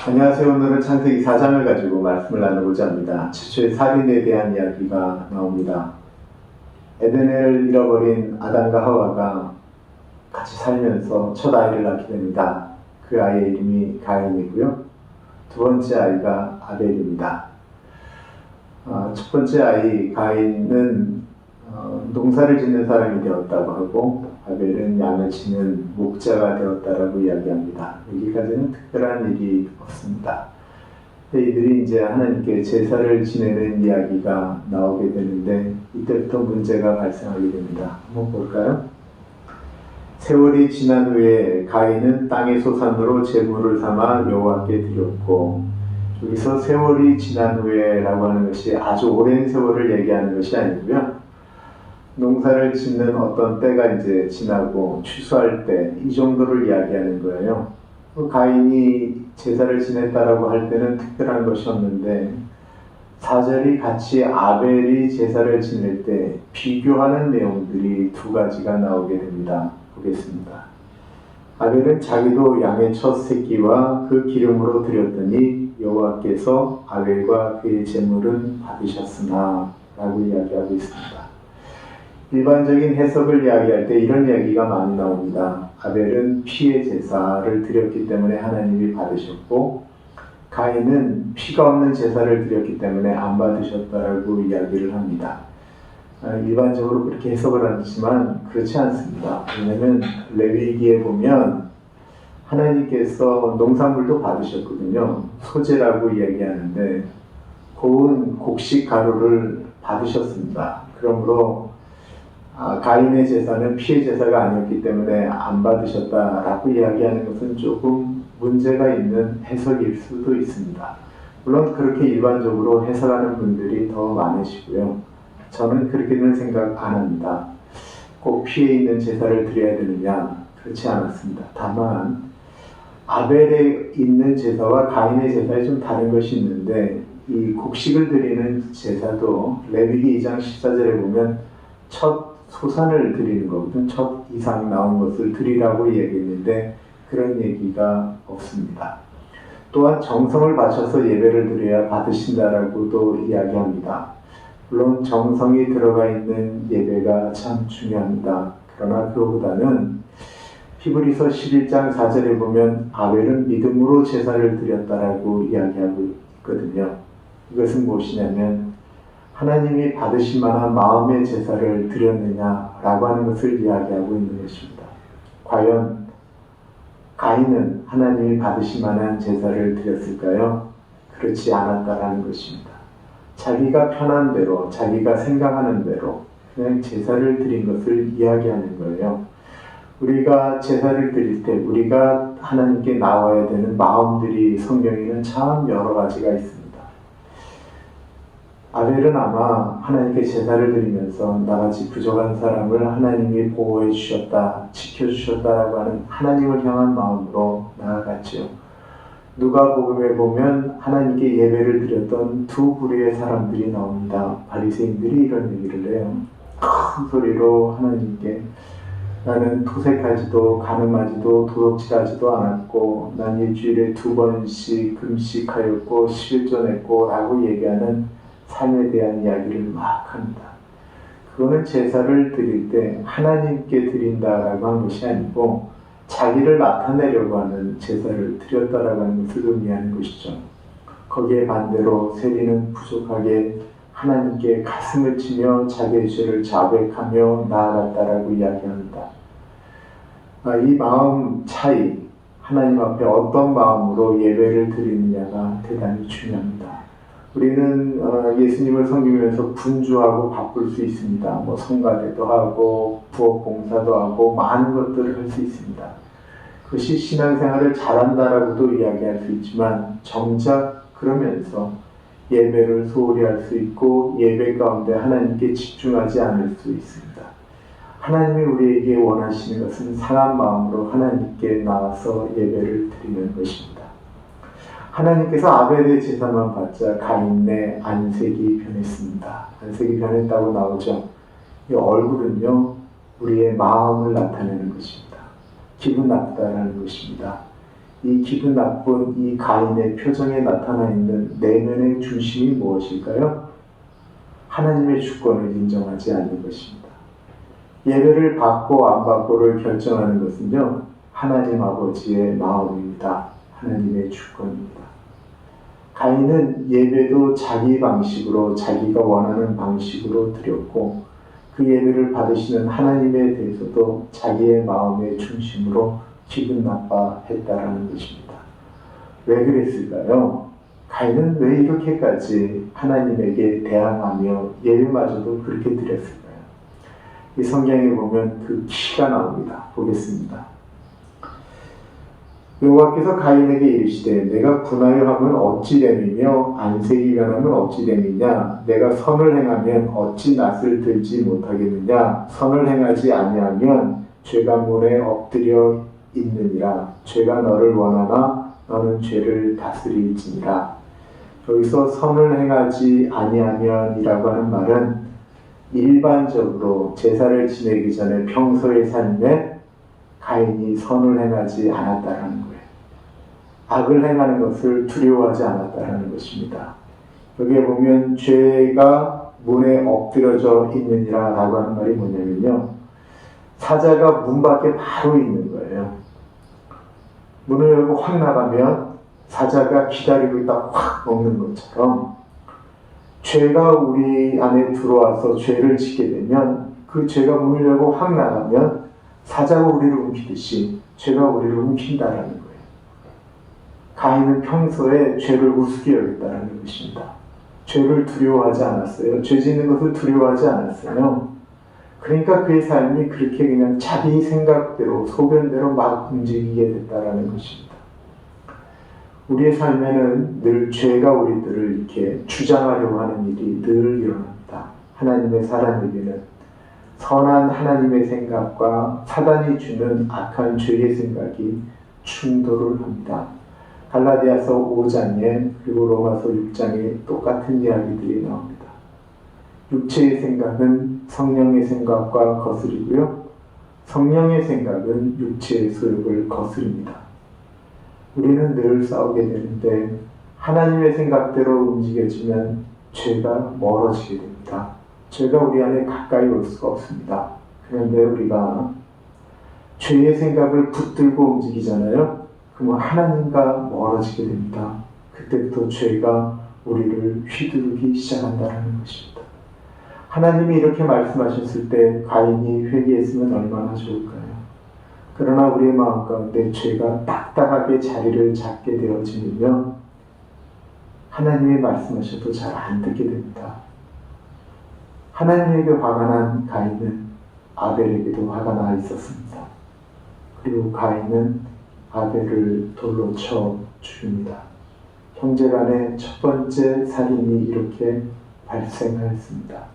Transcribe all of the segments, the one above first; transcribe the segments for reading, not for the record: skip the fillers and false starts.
안녕하세요. 오늘은 창세기 4장을 가지고 말씀을 나누고자 합니다. 최초의 살인에 대한 이야기가 나옵니다. 에덴을 잃어버린 아담과 하와가 같이 살면서 첫 아이를 낳게 됩니다. 그 아이의 이름이 가인이고요. 두 번째 아이가 아벨입니다. 첫 번째 아이 가인은 농사를 짓는 사람이 되었다고 하고, 아벨은 양을 치는 목자가 되었다라고 이야기합니다. 여기까지는 특별한 일이 없습니다. 이들이 이제 하나님께 제사를 지내는 이야기가 나오게 되는데, 이때부터 문제가 발생하게 됩니다. 한번 볼까요? 세월이 지난 후에 가인은 땅의 소산으로 제물을 삼아 여호와께 드렸고, 여기서 세월이 지난 후에라고 하는 것이 아주 오랜 세월을 얘기하는 것이 아니고요. 농사를 짓는 어떤 때가 이제 지나고 추수할 때, 이 정도를 이야기하는 거예요. 가인이 제사를 지냈다라고 할 때는 특별한 것이 없는데, 4절이 같이 아벨이 제사를 지낼 때 비교하는 내용들이 두 가지가 나오게 됩니다. 보겠습니다. 아벨은 자기도 양의 첫 새끼와 그 기름으로 드렸더니 여호와께서 아벨과 그의 제물은 받으셨으나 라고 이야기하고 있습니다. 일반적인 해석을 이야기할 때 이런 이야기가 많이 나옵니다. 아벨은 피의 제사를 드렸기 때문에 하나님이 받으셨고, 가인은 피가 없는 제사를 드렸기 때문에 안 받으셨다라고 이야기를 합니다. 일반적으로 그렇게 해석을 하지만 그렇지 않습니다. 왜냐하면 레위기에 보면 하나님께서 농산물도 받으셨거든요. 소제라고 이야기하는데 고운 곡식 가루를 받으셨습니다. 그러므로 가인의 제사는 피의 제사가 아니었기 때문에 안 받으셨다라고 이야기하는 것은 조금 문제가 있는 해석일 수도 있습니다. 물론 그렇게 일반적으로 해석하는 분들이 더 많으시고요. 저는 그렇게는 생각 안 합니다. 꼭 피에 있는 제사를 드려야 되느냐? 그렇지 않았습니다. 다만 아벨에 있는 제사와 가인의 제사에 좀 다른 것이 있는데, 이 곡식을 드리는 제사도 레위기 2장 14절에 보면 첫 소산을 드리는 거거든. 첫 이상 나온 것을 드리라고 얘기했는데 그런 얘기가 없습니다. 또한 정성을 바쳐서 예배를 드려야 받으신다라고도 이야기합니다. 물론 정성이 들어가 있는 예배가 참 중요합니다. 그러나 그거보다는 히브리서 11장 4절에 보면 아벨은 믿음으로 제사를 드렸다라고 이야기하고 있거든요. 이것은 무엇이냐면 하나님이 받으실 만한 마음의 제사를 드렸느냐라고 하는 것을 이야기하고 있는 것입니다. 과연 가인은 하나님이 받으실 만한 제사를 드렸을까요? 그렇지 않았다라는 것입니다. 자기가 편한 대로, 자기가 생각하는 대로 그냥 제사를 드린 것을 이야기하는 거예요. 우리가 제사를 드릴 때 우리가 하나님께 나와야 되는 마음들이 성경에는 참 여러 가지가 있습니다. 아벨은 아마 하나님께 제사를 드리면서 나같이 부족한 사람을 하나님이 보호해 주셨다, 지켜주셨다라고 하는 하나님을 향한 마음으로 나아갔죠. 누가복음에 보면 하나님께 예배를 드렸던 두 부류의 사람들이 나옵니다. 바리새인들이 이런 얘기를 해요. 큰 소리로 하나님께 나는 토색하지도 가늠하지도 도둑질하지도 않았고 난 일주일에 2번씩 금식하였고 11조 냈고 라고 얘기하는 삶에 대한 이야기를 막 합니다. 그거는 제사를 드릴 때 하나님께 드린다라고 한 것이 아니고 자기를 나타내려고 하는 제사를 드렸다라고 하는 것을 의미하는 것이죠. 거기에 반대로 세리는 부족하게 하나님께 가슴을 치며 자기의 죄를 자백하며 나아갔다라고 이야기합니다. 이 마음 차이, 하나님 앞에 어떤 마음으로 예배를 드리느냐가 대단히 중요합니다. 우리는 예수님을 섬기면서 분주하고 바쁠 수 있습니다. 성가대도 하고 부엌 봉사도 하고 많은 것들을 할 수 있습니다. 그것이 신앙생활을 잘한다라고도 이야기할 수 있지만 정작 그러면서 예배를 소홀히 할 수 있고 예배 가운데 하나님께 집중하지 않을 수 있습니다. 하나님이 우리에게 원하시는 것은 상한 마음으로 하나님께 나와서 예배를 드리는 것입니다. 하나님께서 아벨의 제사만 받자 가인의 안색이 변했습니다. 안색이 변했다고 나오죠. 이 얼굴은요, 우리의 마음을 나타내는 것입니다. 기분 나쁘다라는 것입니다. 이 기분 나쁜 이 가인의 표정에 나타나 있는 내면의 중심이 무엇일까요? 하나님의 주권을 인정하지 않는 것입니다. 예배를 받고 안 받고를 결정하는 것은요, 하나님 아버지의 마음입니다. 하나님의 주권입니다. 가인은 예배도 자기 방식으로, 자기가 원하는 방식으로 드렸고, 그 예배를 받으시는 하나님에 대해서도 자기의 마음의 중심으로 기분 나빠했다라는 것입니다. 왜 그랬을까요? 가인은 왜 이렇게까지 하나님에게 대항하며 예배마저도 그렇게 드렸을까요? 이 성경에 보면 그 키가 나옵니다. 보겠습니다. 여호와께서 가인에게 이르시되 내가 분하여 하면 어찌 됨이며 안색이 변하면 어찌 됨이냐 내가 선을 행하면 어찌 낯을 들지 못하겠느냐 선을 행하지 아니하면 죄가 문에 엎드려 있느니라 죄가 너를 원하나 너는 죄를 다스릴지니라. 여기서 선을 행하지 아니하면이라고 하는 말은 일반적으로 제사를 지내기 전에 평소의 삶에 가인이 선을 행하지 않았다라는 거예요. 악을 행하는 것을 두려워하지 않았다라는 것입니다. 여기에 보면 죄가 문에 엎드려져 있느니라 라고 하는 말이 뭐냐면요, 사자가 문 밖에 바로 있는 거예요. 문을 열고 확 나가면 사자가 기다리고 있다 확 먹는 것처럼 죄가 우리 안에 들어와서 죄를 짓게 되면 그 죄가 문을 열고 확 나가면 사자가 우리를 움키듯이 죄가 우리를 움킨다라는 거예요. 가인은 평소에 죄를 우습게 여겼다는 것입니다. 죄를 두려워하지 않았어요. 죄 짓는 것을 두려워하지 않았어요. 그러니까 그의 삶이 그렇게 그냥 자기 생각대로 소견대로 막 움직이게 됐다라는 것입니다. 우리의 삶에는 늘 죄가 우리들을 이렇게 주장하려고 하는 일이 늘 일어납니다. 하나님의 사람에게는 선한 하나님의 생각과 사단이 주는 악한 죄의 생각이 충돌을 합니다. 갈라디아서 5장에 그리고 로마서 6장에 똑같은 이야기들이 나옵니다. 육체의 생각은 성령의 생각과 거스리고요, 성령의 생각은 육체의 소욕을 거스립니다. 우리는 늘 싸우게 되는데 하나님의 생각대로 움직여지면 죄가 멀어지게 됩니다. 죄가 우리 안에 가까이 올 수가 없습니다. 그런데 우리가 죄의 생각을 붙들고 움직이잖아요. 그러면 하나님과 멀어지게 됩니다. 그때부터 죄가 우리를 휘두르기 시작한다는 것입니다. 하나님이 이렇게 말씀하셨을 때 가인이 회개했으면 얼마나 좋을까요? 그러나 우리의 마음 가운데 죄가 딱딱하게 자리를 잡게 되어지면 하나님이 말씀하셔도 잘 안 듣게 됩니다. 하나님에게 화가 난 가인은 아벨에게도 화가 나 있었습니다. 그리고 가인은 아벨을 돌로 쳐 죽입니다. 형제간의 첫 번째 살인이 이렇게 발생하였습니다.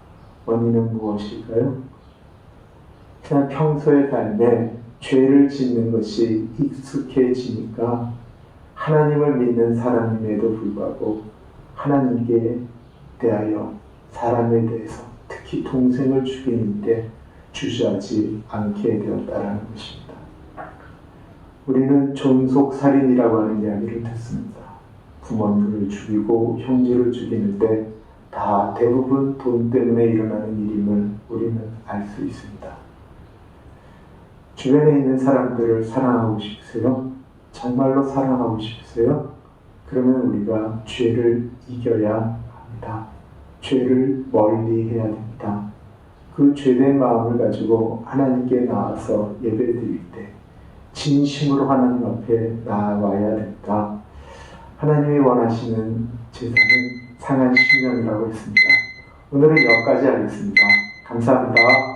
원인은 무엇일까요? 그냥 평소의 삶에 죄를 짓는 것이 익숙해지니까 하나님을 믿는 사람임에도 불구하고 하나님께 대하여 사람에 대해서 특히 동생을 죽이는데 주저하지 않게 되었다라는 것입니다. 우리는 존속살인이라고 하는 이야기를 듣습니다. 부모님을 죽이고 형제를 죽이는데 다 대부분 돈 때문에 일어나는 일임을 우리는 알 수 있습니다. 주변에 있는 사람들을 사랑하고 싶으세요? 정말로 사랑하고 싶으세요? 그러면 우리가 죄를 이겨야 합니다. 죄를 멀리 해야 됩니다. 그 죄된 마음을 가지고 하나님께 나와서 예배드릴 때 진심으로 하나님 앞에 나와야 됩니다. 하나님이 원하시는 제사는 상한 심령이라고 했습니다. 오늘은 여기까지 하겠습니다. 감사합니다.